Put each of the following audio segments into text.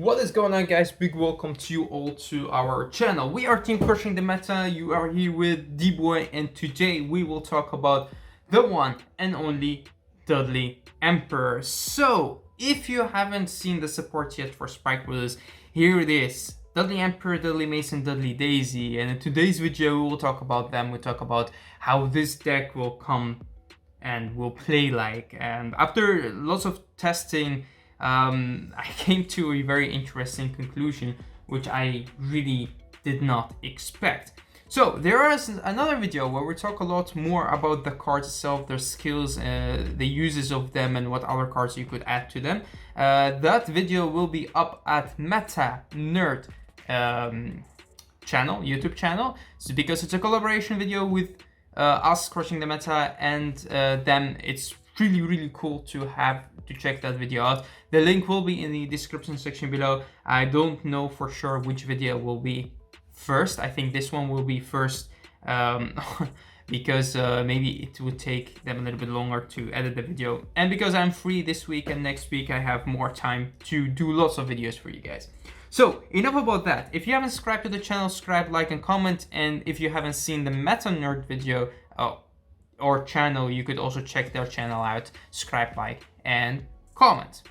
What is going on, guys? Big welcome to you all to our channel. We are Team Crushing the Meta. You are here with D-Boy, and today we will talk about the one and only Dudley Emperor. So if you haven't seen the support yet for Spike Brothers, here it is. Dudley Emperor, Dudley Mason, Dudley Daisy, and in today's video we will talk about them. We'll talk about how this deck will come and will play like. And after lots of testing, I came to a very interesting conclusion, which I really did not expect. So there is another video where we talk a lot more about the cards itself, their skills, the uses of them, and what other cards you could add to them. That video will be up at MetaNerd channel, YouTube channel. So because it's a collaboration video with us Crushing the Meta and them, it's really cool to check that video out. The link will be in the description section below. I don't know for sure which video will be first. I think this one will be first because maybe it would take them a little bit longer to edit the video, and because I'm free this week and next week I have more time to do lots of videos for you guys. So enough about that. If you haven't subscribed to the channel, subscribe, like, and comment. And if you haven't seen the MetaNerd video or channel, you could also check their channel out. Subscribe, like, and comment.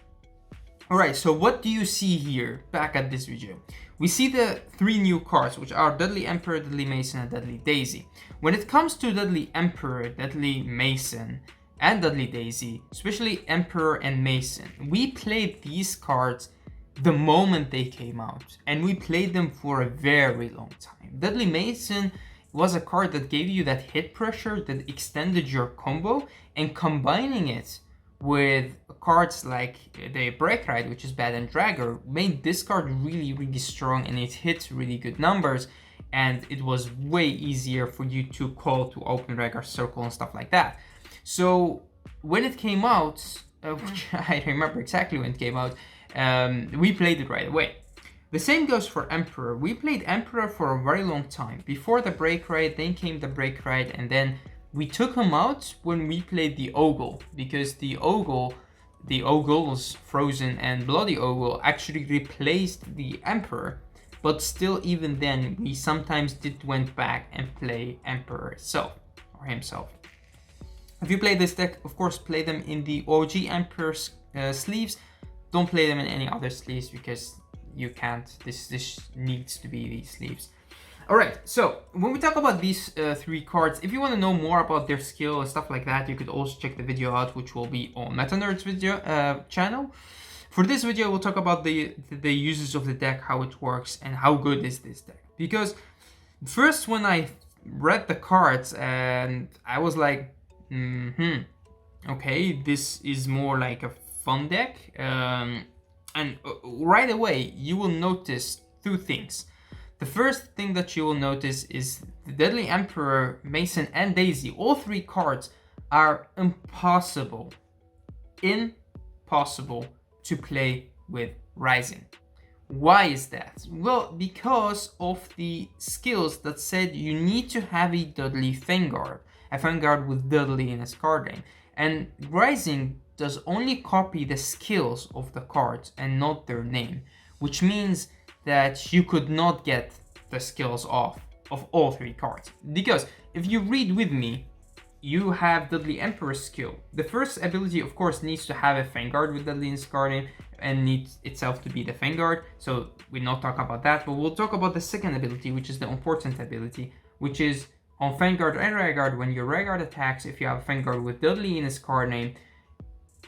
Alright, so what do you see here back at this video? We see the three new cards, which are Dudley Emperor, Dudley Mason, and Dudley Daisy. When it comes to Dudley Emperor, Dudley Mason, and Dudley Daisy, especially Emperor and Mason, we played these cards the moment they came out, and we played them for a very long time. Dudley Mason was a card that gave you that hit pressure that extended your combo, and combining it with cards like the Break Ride, which is Bad and Dragger, made this card really strong, and it hit really good numbers, and it was way easier for you to call to open Rhaegar Circle and stuff like that. So when it came out, which I remember exactly when it came out, we played it right away. The same goes for Emperor. We played Emperor for a very long time. Before the Break Ride, then came the Break Ride, and then we took him out when we played the Ogle, because the Ogles, Frozen and Bloody Ogle, actually replaced the Emperor. But still, even then, we sometimes went back and play Emperor itself, or himself. If you play this deck, of course, play them in the OG Emperor sleeves. Don't play them in any other sleeves because you can't. This needs to be these sleeves. Alright, so when we talk about these three cards, if you want to know more about their skill and stuff like that, you could also check the video out, which will be on MetaNerd's video channel. For this video, we'll talk about the uses of the deck, how it works, and how good is this deck. Because first, when I read the cards, and I was like, okay, this is more like a fun deck, and right away you will notice two things. The first thing that you will notice is the Dudley Emperor, Mason, and Daisy. All three cards are impossible to play with Rising. Why is that? Well, because of the skills that said you need to have a Dudley Vanguard, a Vanguard with Dudley in his card name, and Rising does only copy the skills of the cards and not their name, which means that you could not get the skills off of all three cards. Because if you read with me, you have Dudley Emperor's skill. The first ability, of course, needs to have a Vanguard with Dudley in his card name and needs itself to be the Vanguard. So we'll not talk about that, but we'll talk about the second ability, which is the important ability, which is on Vanguard and Rhaegar. When your Rhaegar attacks, if you have a Vanguard with Dudley in his card name,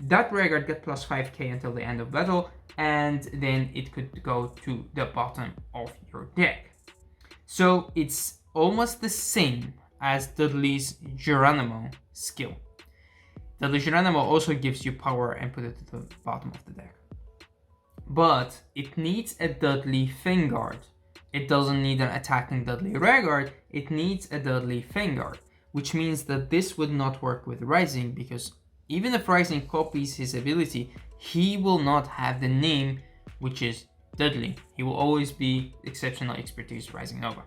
that Rhaegar gets plus 5k until the end of battle, and then it could go to the bottom of your deck. So it's almost the same as Dudley's Geronimo skill. Dudley Geronimo also gives you power and put it to the bottom of the deck. But it needs a Dudley Vanguard. It doesn't need an attacking Dudley Rhaegar, it needs a Dudley Vanguard, which means that this would not work with Rising, because even if Rising copies his ability, he will not have the name, which is Dudley. He will always be Exceptional Expertise Rising Nova.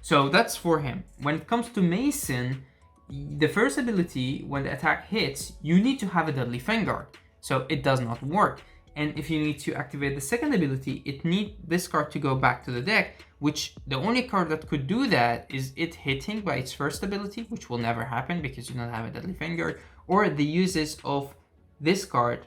So that's for him. When it comes to Mason, the first ability, when the attack hits, you need to have a Dudley Vanguard. So it does not work. And if you need to activate the second ability, it needs this card to go back to the deck, which the only card that could do that is it hitting by its first ability, which will never happen because you don't have a Dudley Vanguard, or the uses of this card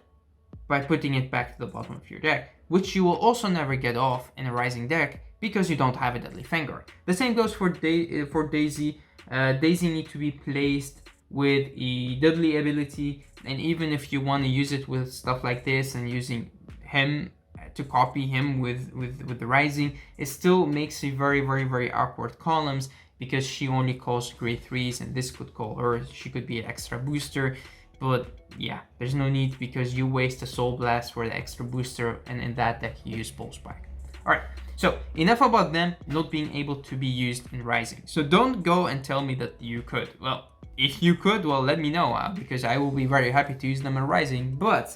by putting it back to the bottom of your deck, which you will also never get off in a Rising deck because you don't have a Dudley Vanguard. The same goes for Daisy. Daisy needs to be placed with a Dudley ability, and even if you want to use it with stuff like this and using him to copy him with the Rising, it still makes a very awkward columns because she only calls grade 3s, and this could call her. She could be an extra booster, but yeah, there's no need because you waste a Soul Blast for the extra booster, and in that deck you use Pulse Spike. Alright, so enough about them not being able to be used in Rising. So don't go and tell me that you could. Well, if you could, well, let me know, because I will be very happy to use them in Rising. But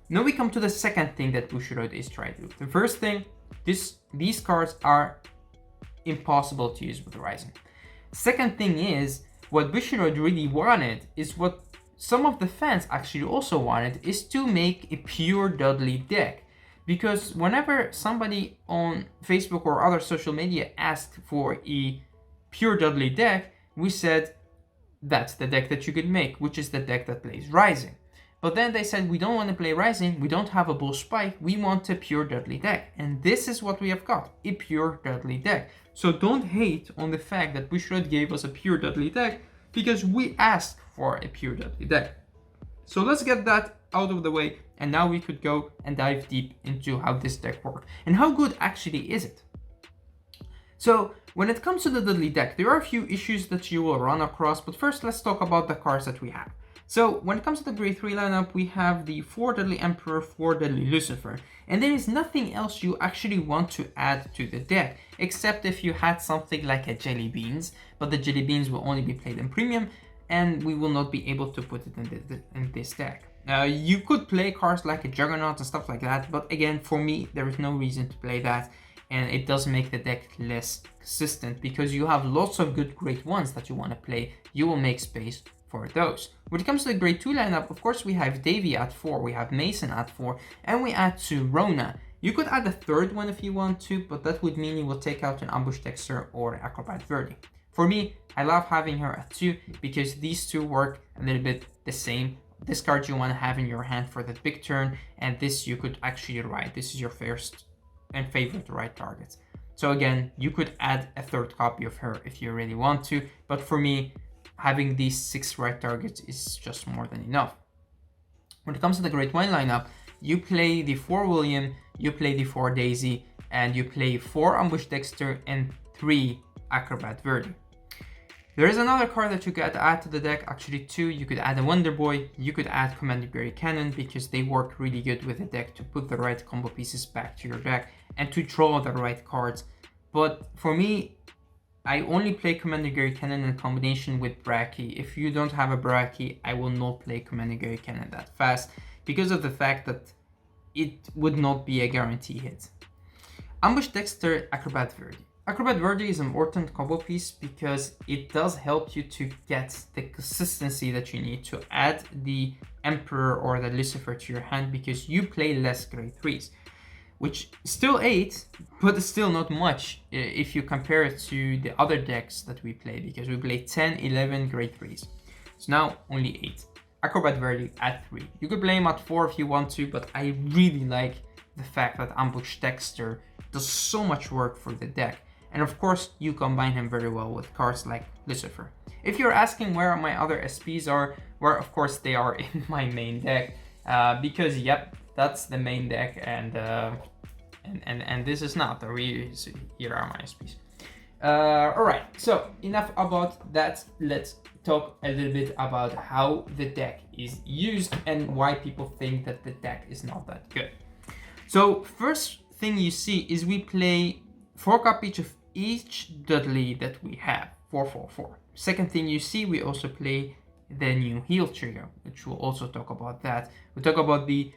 now we come to the second thing that Bushiroad is trying to do. The first thing, these cards are impossible to use with Rising. Second thing is, what Bushiroad really wanted is what some of the fans actually also wanted, is to make a pure Dudley deck. Because whenever somebody on Facebook or other social media asked for a pure Dudley deck, we said that's the deck that you could make, which is the deck that plays Rising. But then they said, we don't want to play Rising, we don't have a Bull Spike, we want a pure Dudley deck. And this is what we have got, a pure Dudley deck. So don't hate on the fact that Bushiroad gave us a pure Dudley deck, because we asked for a pure Dudley deck. So let's get that out of the way, and now we could go and dive deep into how this deck works and how good actually is it. So when it comes to the Dudley deck, there are a few issues that you will run across, but first let's talk about the cards that we have. So when it comes to the grade 3 lineup, we have the 4 Dudley Emperor, 4 Dudley Lucifer, and there is nothing else you actually want to add to the deck, except if you had something like a Jelly Beans, but the Jelly Beans will only be played in Premium, and we will not be able to put it in this deck. You could play cards like a Juggernaut and stuff like that, but again, for me, there is no reason to play that, and it does make the deck less consistent because you have lots of good grade 1s that you want to play. You will make space for those. When it comes to the grade 2 lineup, of course, we have Davy at 4, we have Mason at 4, and we add to Rona. You could add a third one if you want to, but that would mean you will take out an Ambush Dexter or an Acrobat Verdi. For me, I love having her at 2 because these two work a little bit the same. This card you want to have in your hand for the big turn, and this you could actually ride. This is your first and favorite ride target. So again, you could add a third copy of her if you really want to, but for me, having these 6 ride targets is just more than enough. When it comes to the grade 1 lineup, you play the 4 William, you play the 4 Daisy, and you play 4 Ambush Dexter and 3 Acrobat Verdi. There is another card that you could add to the deck, actually 2. You could add a Wonder Boy, you could add Commander Gary Cannon because they work really good with the deck to put the right combo pieces back to your deck and to draw the right cards. But for me, I only play Commander Gary Cannon in combination with Bracky. If you don't have a Bracky, I will not play Commander Gary Cannon that fast because of the fact that it would not be a guarantee hit. Ambush Dexter, Acrobat Verdi. Acrobat Verdi is an important combo piece because it does help you to get the consistency that you need to add the Emperor or the Lucifer to your hand because you play less grade 3s, which is still 8, but it's still not much if you compare it to the other decks that we play because we play 10, 11 grade 3s. So now only 8. Acrobat Verdi at 3. You could play him at 4 if you want to, but I really like the fact that Ambush Dexter does so much work for the deck. And of course, you combine him very well with cards like Lucifer. If you're asking where my other SPs are, well, of course they are in my main deck, because yep, that's the main deck, and this is not. Here are my SPs. All right, so enough about that. Let's talk a little bit about how the deck is used and why people think that the deck is not that good. So first thing you see is we play 4 copies of each Dudley that we have, 4. Second thing you see, we also play the new heal trigger, which we'll also talk about that. We'll talk about the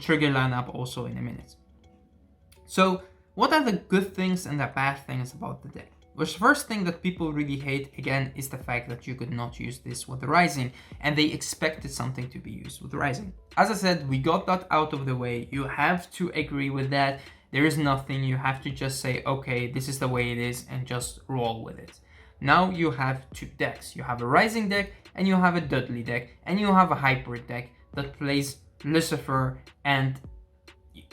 trigger lineup also in a minute. So what are the good things and the bad things about the deck? The first thing that people really hate, again, is the fact that you could not use this with the Rising, and they expected something to be used with the Rising. As I said, we got that out of the way. You have to agree with that. There is nothing. You have to just say, okay, this is the way it is, and just roll with it. Now you have two decks. You have a Rising deck, and you have a Dudley deck, and you have a Hybrid deck that plays Lucifer and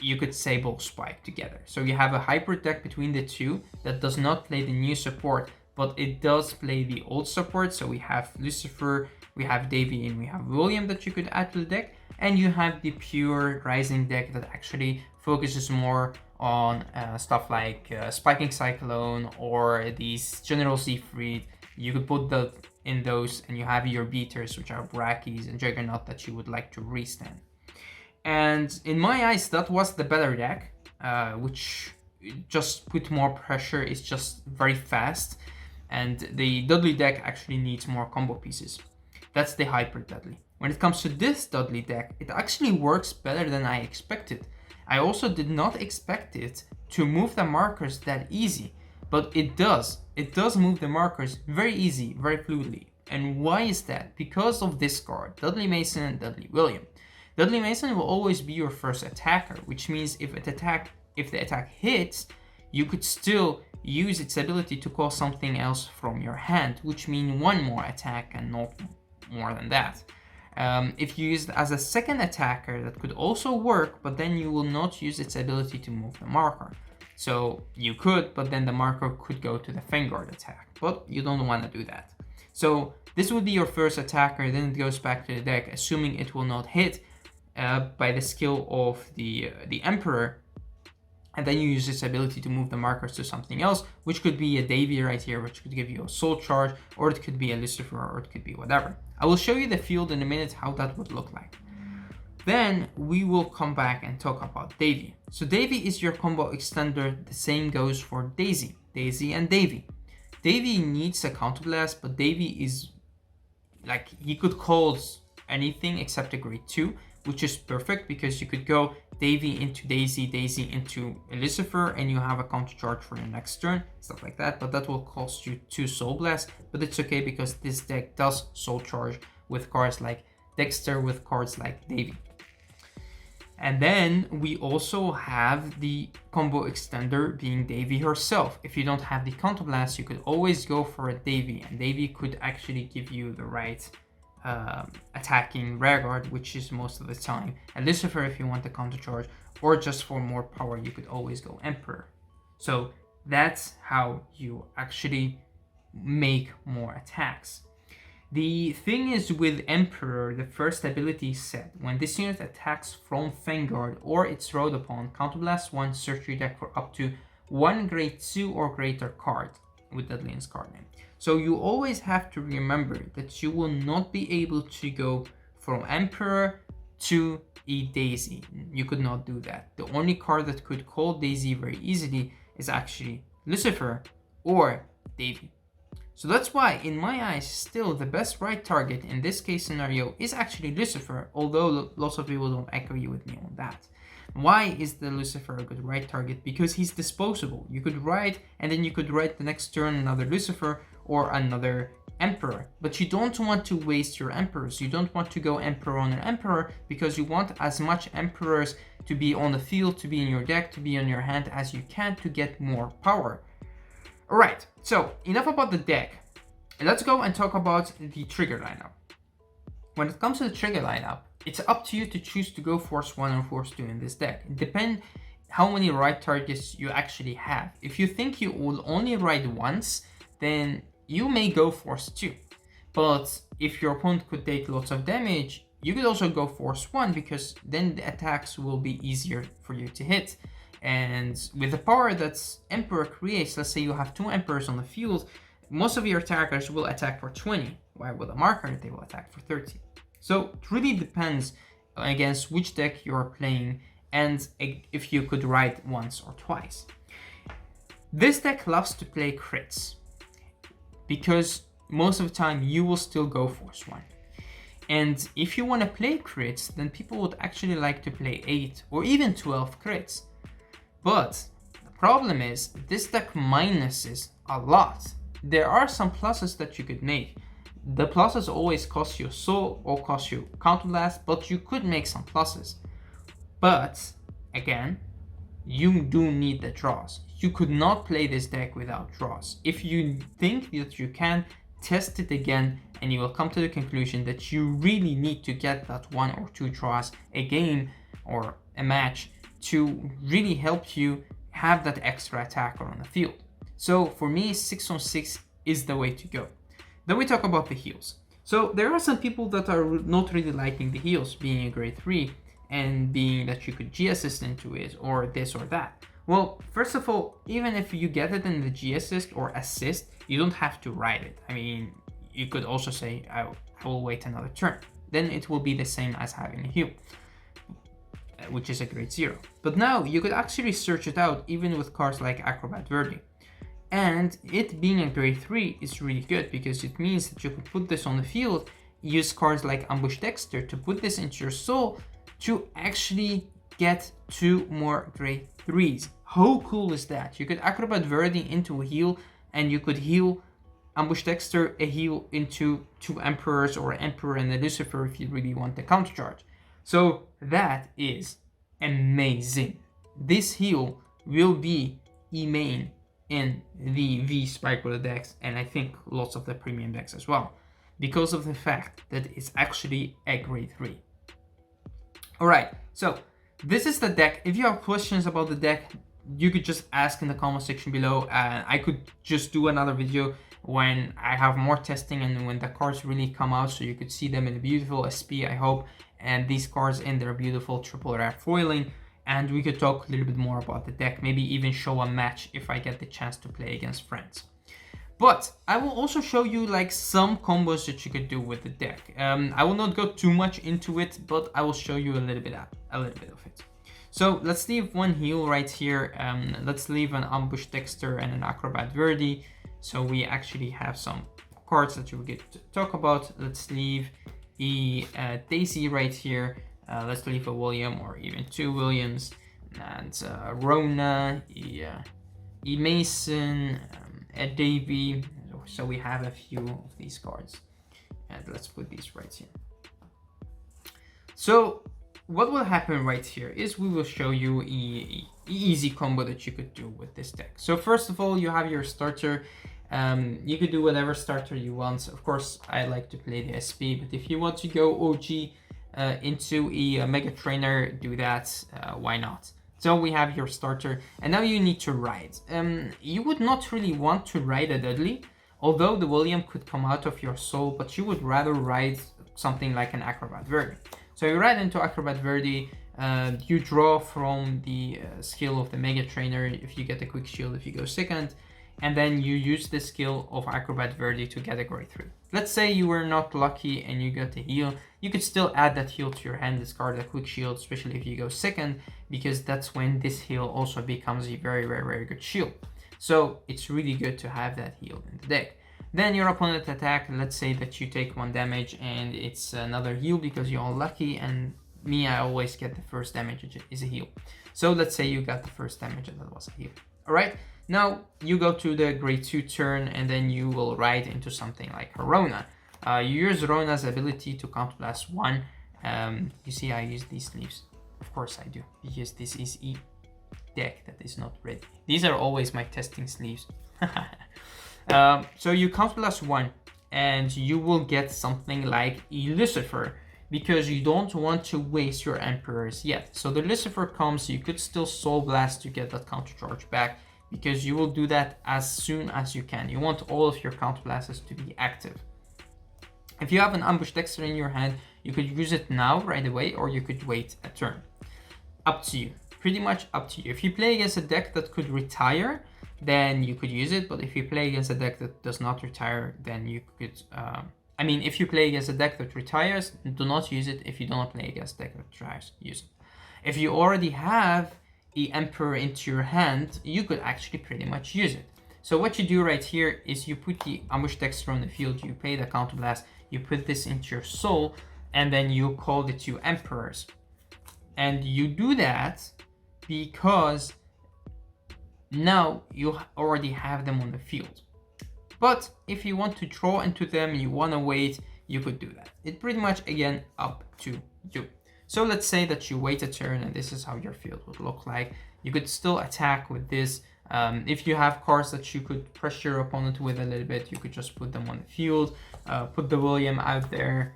you could say both Spike together. So you have a hybrid deck between the two that does not play the new support, but it does play the old support. So we have Lucifer, we have Davy, and we have William that you could add to the deck. And you have the pure Rising deck that actually focuses more on stuff like Spiking Cyclone or these General Siegfried. You could put that in those, and you have your beaters, which are Brackies and Juggernaut that you would like to restand. And in my eyes, that was the better deck, which just put more pressure. It's just very fast. And the Dudley deck actually needs more combo pieces. That's the Hybrid Dudley. When it comes to this Dudley deck, it actually works better than I expected. I also did not expect it to move the markers that easy, but it does. It does move the markers very easy, very fluidly. And why is that? Because of this card, Dudley Mason and Dudley William. Dudley Mason will always be your first attacker, which means if the attack hits, you could still use its ability to call something else from your hand, which means one more attack and not more than that. If you use it as a second attacker, that could also work, but then you will not use its ability to move the marker. So you could, but then the marker could go to the Vanguard attack, but you don't want to do that. So this would be your first attacker, then it goes back to the deck, assuming it will not hit by the skill of the Emperor, and then you use its ability to move the markers to something else, which could be a Davy right here, which could give you a Soul Charge, or it could be a Lucifer, or it could be whatever. I will show you the field in a minute, how that would look like. Then we will come back and talk about Davy. So Davy is your combo extender. The same goes for Daisy and Davy. Davy needs a counterblast, but Davy is like, he could call anything except a grade 2, which is perfect because you could go Davy into Daisy, Daisy into Lucifer, and you have a counter charge for your next turn, stuff like that. But that will cost you 2 Soul Blasts, but it's okay because this deck does Soul Charge with cards like Dexter, with cards like Davy. And then we also have the combo extender being Davy herself. If you don't have the counterblast, you could always go for a Davy, and Davy could actually give you the right attacking rearguard, which is most of the time a Lucifer if you want the counter charge, or just for more power you could always go Emperor. So that's how you actually make more attacks. The thing is with Emperor, the first ability set, when this unit attacks from Vanguard or it's rode upon, counterblast 1, search your deck for up to 1 grade 2 or greater card with Dudley's card name. So you always have to remember that you will not be able to go from Emperor to a Daisy. You could not do that. The only card that could call Daisy very easily is actually Lucifer or Davy. So that's why, in my eyes, still the best right target in this case scenario is actually Lucifer, although lots of people don't agree with me on that. Why is the Lucifer a good right target? Because he's disposable. You could ride, and then you could ride the next turn another Lucifer or another Emperor. But you don't want to waste your Emperors. You don't want to go Emperor on an Emperor, because you want as much Emperors to be on the field, to be in your deck, to be on your hand as you can to get more power. Alright, so enough about the deck. Let's go and talk about the trigger lineup. When it comes to the trigger lineup, it's up to you to choose to go Force 1 or Force 2 in this deck. It depends how many right targets you actually have. If you think you will only ride once, then you may go Force 2. But if your opponent could take lots of damage, you could also go Force 1, because then the attacks will be easier for you to hit. And with the power that Emperor creates, let's say you have 2 Emperors on the field, most of your attackers will attack for 20, while with a marker they will attack for 30. So it really depends against which deck you're playing and if you could ride once or twice. This deck loves to play crits, because most of the time you will still go Force 1. And if you want to play crits, then people would actually like to play 8 or even 12 crits. But the problem is this deck minuses a lot. There are some pluses that you could make. The pluses always cost you a soul or cost you counterblast, but you could make some pluses. But again, you do need the draws. You could not play this deck without draws. If you think that you can, test it again and you will come to the conclusion that you really need to get that 1 or 2 draws a game or a match to really help you have that extra attacker on the field. So for me, 6 on 6 is the way to go. Then we talk about the heals. So there are some people that are not really liking the heals being a grade 3 and being that you could G-assist into it or this or that. Well, first of all, even if you get it in the G-assist or assist, you don't have to ride it. I mean, you could also say, I will wait another turn. Then it will be the same as having a heal, which is a grade 0. But now you could actually search it out even with cards like Acrobat Verdi. And it being a grade 3 is really good because it means that you could put this on the field, use cards like Ambush Dexter to put this into your soul to actually get 2 more grade 3s. How cool is that? You could Acrobat Verdi into a heal and you could heal Ambush Dexter a heal into 2 Emperors or Emperor and a Lucifer if you really want the counter charge. So that is amazing. This heal will be E-main in the V Spike decks and I think lots of the premium decks as well because of the fact that it's actually a grade 3. Alright, so this is the deck. If you have questions about the deck, you could just ask in the comment section below and I could just do another video when I have more testing and when the cards really come out so you could see them in a beautiful SP, I hope, and these cards in their beautiful triple rare foiling, and we could talk a little bit more about the deck, maybe even show a match if I get the chance to play against friends. But I will also show you like some combos that you could do with the deck. I will not go too much into it, but I will show you a little bit of it. So let's leave one heal right here. Let's leave an Ambush Dexter and an Acrobat Verdi. So we actually have some cards that you will get to talk about. Let's leave a Daisy right here. Let's leave a William or even 2 Williams. And Rona, E Mason, a Davy. So we have a few of these cards. And let's put these right here. So what will happen right here is we will show you an easy combo that you could do with this deck. So first of all, you have your starter. You could do whatever starter you want. Of course, I like to play the SP, but if you want to go OG into a Mega Trainer, do that. Why not? So we have your starter, and now you need to ride. You would not really want to ride a Dudley, although the William could come out of your soul, but you would rather ride something like an Acrobat Verdi. So you ride into Acrobat Verdi, you draw from the skill of the Mega Trainer if you get a quick shield if you go second, and then you use the skill of Acrobat Verdi to get a grade 3. Let's say you were not lucky and you got a heal, you could still add that heal to your hand, discard a quick shield, especially if you go second, because that's when this heal also becomes a very, very, very good shield. So it's really good to have that heal in the deck. Then your opponent attack, let's say that you take 1 damage and it's another heal because you're unlucky, and me, I always get the first damage, which is a heal. So let's say you got the first damage and that was a heal. Alright, now you go to the grade 2 turn and then you will ride into something like Rona. You use Rona's ability to counterblast 1. You see I use these sleeves. Of course I do, because this is a deck that is not ready. These are always my testing sleeves. So you counterblast 1 and you will get something like a Lucifer, because you don't want to waste your Emperors yet. So the Lucifer comes, you could still Soul Blast to get that counter charge back, because you will do that as soon as you can. You want all of your counter blasts to be active. If you have an Ambush Dexter in your hand, you could use it now right away, or you could wait a turn. Up to you, pretty much up to you. If you play against a deck that could retire, then you could use it, but if you play against a deck that does not retire, then you could, if you play against a deck that retires, do not use it. If you do not play against a deck that retires, use it. If you already have the Emperor into your hand, you could actually pretty much use it. So what you do right here is you put the Ambush Dexter on the field, you play the Counterblast, you put this into your soul, and then you call the 2 Emperors. And you do that because now you already have them on the field. But if you want to draw into them, you want to wait, you could do that. It's pretty much, again, up to you. So let's say that you wait a turn and this is how your field would look like. You could still attack with this. If you have cards that you could pressure your opponent with a little bit, you could just put them on the field, put the William out there,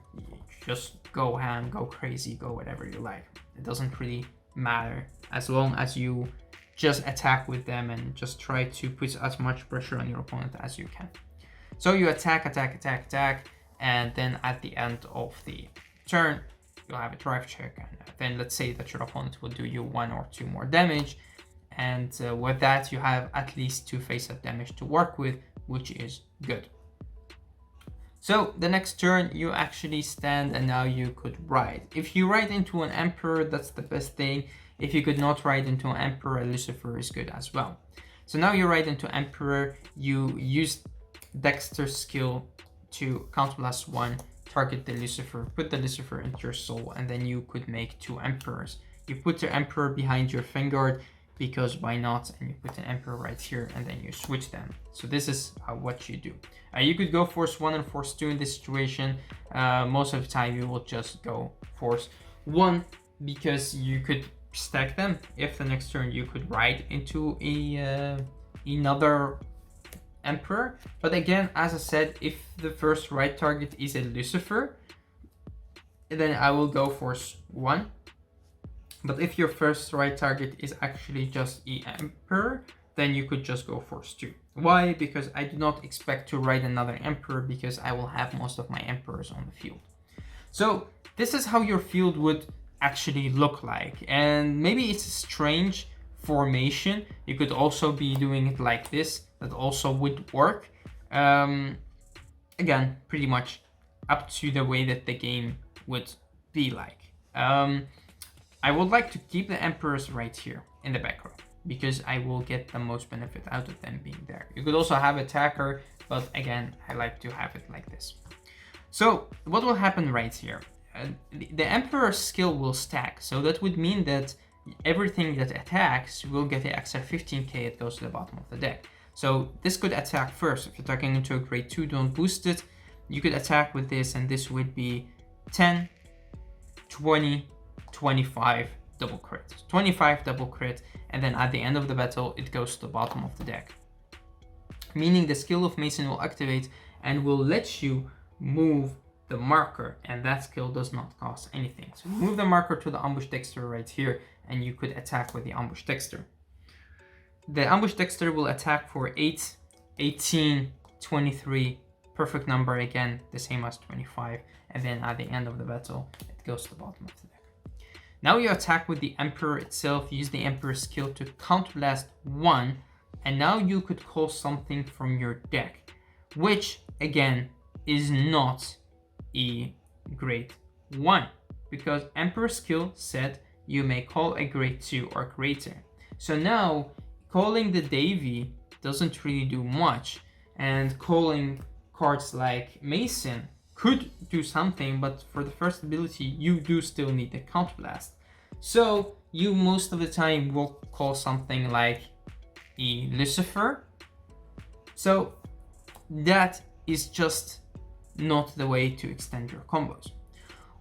just go ham, go crazy, go whatever you like. It doesn't really matter as long as you just attack with them and just try to put as much pressure on your opponent as you can. So you attack, and then at the end of the turn, you'll have a drive check, and then let's say that your opponent will do you 1 or 2 more damage, and with that you have at least 2 face-up damage to work with, which is good. So the next turn you actually stand, and now you could ride. If you ride into an Emperor, that's the best thing. If you could not ride into an Emperor, Lucifer is good as well. So now you ride into Emperor, you use Dexter's skill to counterblast 1, target the Lucifer, put the Lucifer into your soul, and then you could make 2 Emperors. You put your Emperor behind your Vanguard, because why not, and you put an Emperor right here, and then you switch them. So this is what you do. You could go Force 1 and Force 2 in this situation. Most of the time you will just go Force 1, because you could stack them. If the next turn you could ride into another Emperor, but again, as I said, if the first ride target is a Lucifer, then I will go Force 1. But if your first ride target is actually just an Emperor, then you could just go Force 2. Why? Because I do not expect to ride another Emperor, because I will have most of my Emperors on the field. So this is how your field would actually look like, and maybe it's a strange formation. You could also be doing it like this, that also would work. Again, pretty much up to the way that the game would be like. I would like to keep the Emperors right here in the background, because I will get the most benefit out of them being there. You could also have Attacker, but again, I like to have it like this. So what will happen right here? The Emperor skill will stack, so that would mean that everything that attacks will get the extra 15k, it goes to the bottom of the deck. So this could attack first. If you're attacking into a grade 2, don't boost it. You could attack with this, and this would be 10, 20, 25 double crit. 25 double crit, and then at the end of the battle, it goes to the bottom of the deck. Meaning the skill of Mason will activate and will let you move the marker, and that skill does not cost anything. So move the marker to the Ambush Dexter right here, and you could attack with the Ambush Dexter. The Ambush Dexter will attack for 8, 18, 23, perfect number again, the same as 25, and then at the end of the battle, it goes to the bottom of the deck. Now you attack with the Emperor itself, use the Emperor skill to counterblast 1, and now you could call something from your deck, which again is not a grade 1, because Emperor skill said you may call a grade 2 or greater. So now calling the Davy doesn't really do much, and calling cards like Mason could do something, but for the first ability you do still need the counterblast. So you most of the time will call something like a Lucifer. So that is just not the way to extend your combos.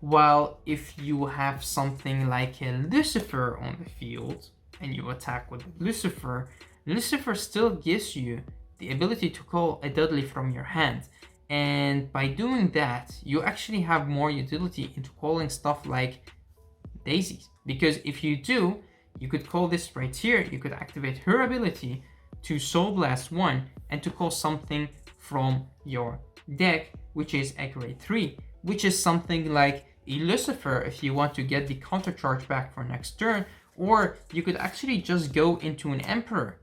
While if you have something like a Lucifer on the field and you attack with Lucifer, Lucifer still gives you the ability to call a Dudley from your hand. And by doing that, you actually have more utility into calling stuff like daisies. Because if you do, you could call this right here, you could activate her ability to Soul Blast 1 and to call something from your deck, which is a grade 3, which is something like a Lucifer if you want to get the counter charge back for next turn, or you could actually just go into an Emperor,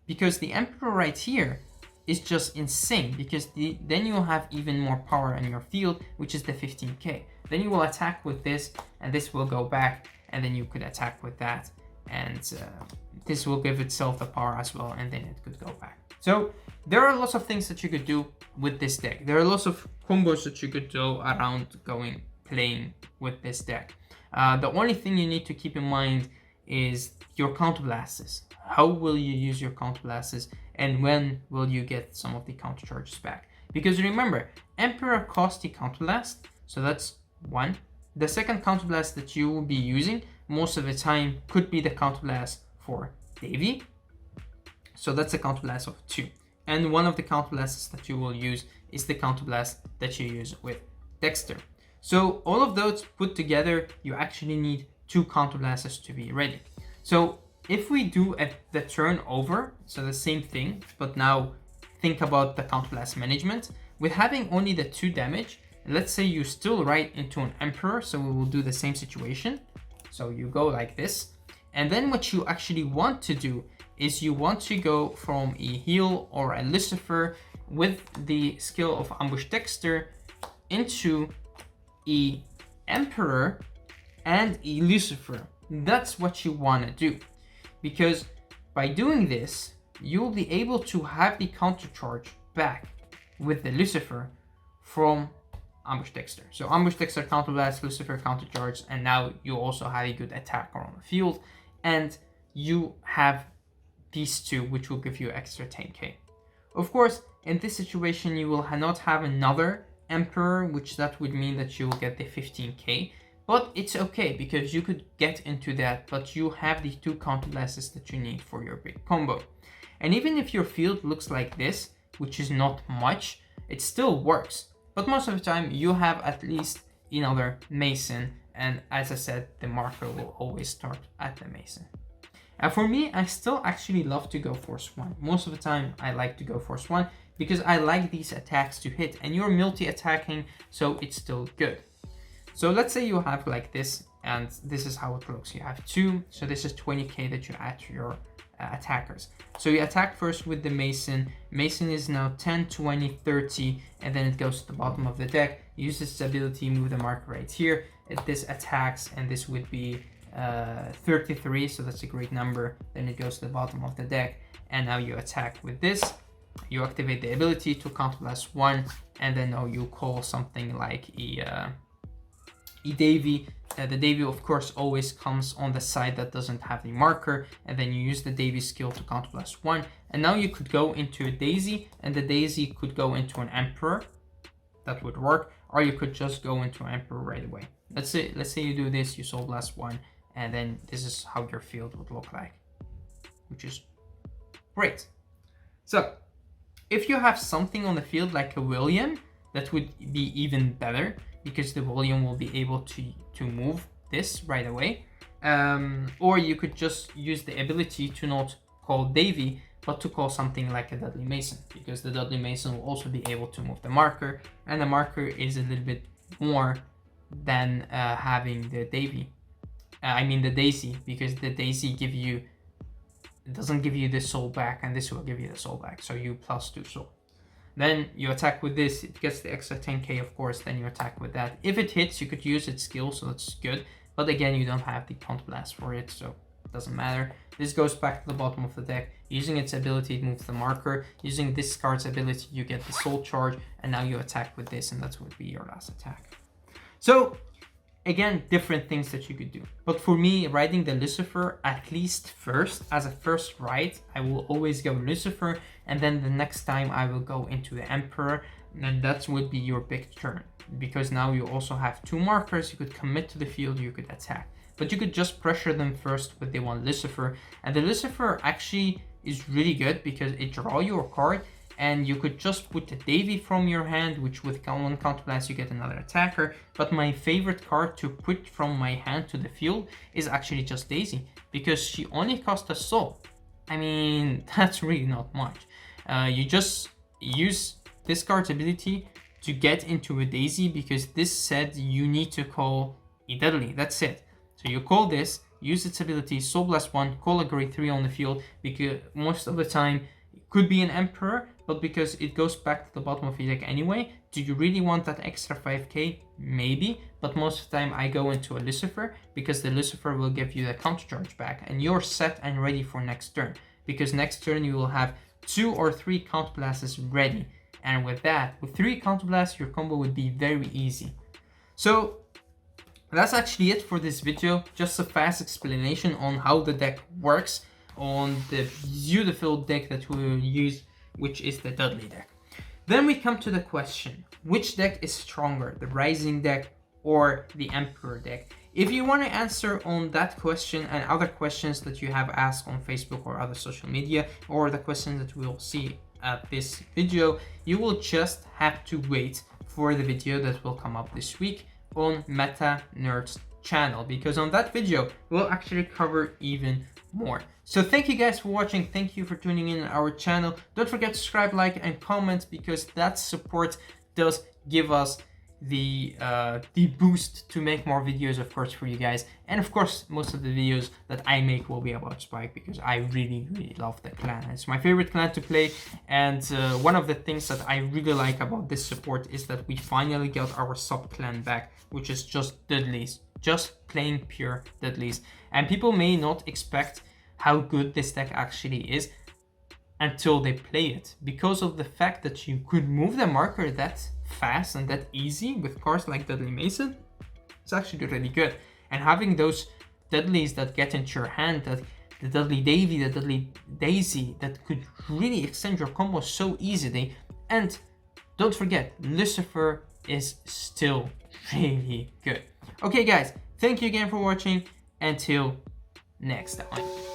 because the Emperor right here is just insane, because then you'll have even more power in your field, which is the 15k. Then you will attack with this, and this will go back, and then you could attack with that, and this will give itself the power as well, and then it could go back. So there are lots of things that you could do with this deck. There are lots of combos that you could do around playing with this deck. The only thing you need to keep in mind is your counter blasts. How will you use your counter blasts, and when will you get some of the counter charges back? Because remember, Emperor costs the counter blast, so that's one. The second counter blast that you will be using most of the time could be the counter blast for Davy, so that's a counter blast of 2. And one of the counter blasts that you will use is the counter blast that you use with Dexter. So all of those put together, you actually need 2 counter blasts to be ready. So if we do the turn over, so the same thing, but now think about the counter blast management. With having only the 2 damage, let's say you still write into an Emperor, so we will do the same situation. So you go like this, and then what you actually want to do is you want to go from a heal or a Lucifer with the skill of Ambush Dexter into a Emperor and a Lucifer. That's what you want to do, because by doing this, you'll be able to have the counter charge back with the Lucifer from Ambush Dexter. So Ambush Dexter counter blast, Lucifer counter charge, and now you also have a good attacker on the field, and you have these 2, which will give you extra 10k. Of course, in this situation, you will not have another Emperor, which that would mean that you will get the 15k, but it's okay because you could get into that, but you have the 2 counter blasts that you need for your big combo. And even if your field looks like this, which is not much, it still works. But most of the time you have at least another Mason, and as I said, the marker will always start at the Mason. And for me, I still actually love to go Force 1. Most of the time I like to go Force 1 because I like these attacks to hit, and you're multi-attacking, so it's still good. So let's say you have like this, and this is how it looks. You have 2, so this is 20k that you add to your attackers. So you attack first with the Mason. Mason is now 10, 20, 30, and then it goes to the bottom of the deck. Use this ability, move the marker right here. This attacks, and this would be 33, so that's a great number. Then it goes to the bottom of the deck, and now you attack with this. You activate the ability to counter blast 1, and then now you call something like a Davy. The Davy, of course, always comes on the side that doesn't have the marker, and then you use the Davy skill to counter blast 1, and now you could go into a Daisy, and the Daisy could go into an Emperor. That would work, or you could just go into an Emperor right away. Let's say you do this, you soul blast 1, and then this is how your field would look like, which is great. So if you have something on the field like a William, that would be even better, because the William will be able to move this right away. Or you could just use the ability to not call Davy, but to call something like a Dudley Mason, because the Dudley Mason will also be able to move the marker, and the marker is a little bit more than having the Davy. The Daisy, because the Daisy doesn't give you the soul back, and this will give you the soul back, so you +2 soul. Then you attack with this, it gets the extra 10k, of course, then you attack with that. If it hits, you could use its skill, so that's good. But again, you don't have the counter blast for it, so it doesn't matter. This goes back to the bottom of the deck. Using its ability, it moves the marker. Using this card's ability, you get the soul charge, and now you attack with this, and that would be your last attack. So again, different things that you could do. But for me, riding the Lucifer, at least first, as a first ride, I will always go Lucifer, and then the next time I will go into the Emperor, and that would be your big turn. Because now you also have 2 markers, you could commit to the field, you could attack. But you could just pressure them first with the one Lucifer, and the Lucifer actually is really good because it draws you a card, and you could just put the Davy from your hand, which with one counter blast you get another attacker. But my favorite card to put from my hand to the field is actually just Daisy, because she only costs a soul. That's really not much. You just use this card's ability to get into a Daisy, because this said you need to call a Dudley. That's it. So you call this, use its ability, soul blast 1, call a grade 3 on the field, because most of the time it could be an Emperor, but because it goes back to the bottom of your deck anyway, do you really want that extra 5k? Maybe, but most of the time I go into a Lucifer, because the Lucifer will give you the counter charge back, and you're set and ready for next turn, because next turn you will have 2 or 3 counter blasts ready, and with that, with 3 counter blasts, your combo would be very easy. So That's actually it for this video. Just a fast explanation on how the deck works on the beautiful deck that we will use, which is the Dudley deck. Then we come to the question, which deck is stronger, the Rising deck or the Emperor deck? If you want to answer on that question and other questions that you have asked on Facebook or other social media, or the questions that we'll see at this video, you will just have to wait for the video that will come up this week on MetaNerd's channel, because on that video we'll actually cover even more. So thank you guys for watching. Thank you for tuning in our channel. Don't forget to subscribe, like, and comment, because that support does give us the boost to make more videos, of course, for you guys. And of course, most of the videos that I make will be about Spike, because I really love the clan. It's my favorite clan to play, and one of the things that I really like about this support is that we finally got our sub clan back, which is just Dudleys, just plain pure Dudleys. And people may not expect how good this deck actually is until they play it, because of the fact that you could move the marker that fast and that easy with cards like Dudley Mason. It's actually really good. And having those Dudleys that get into your hand, that the Dudley Davy, the Dudley Daisy, that could really extend your combo so easily. And don't forget, Lucifer is still really good. Okay guys, thank you again for watching. Until next time.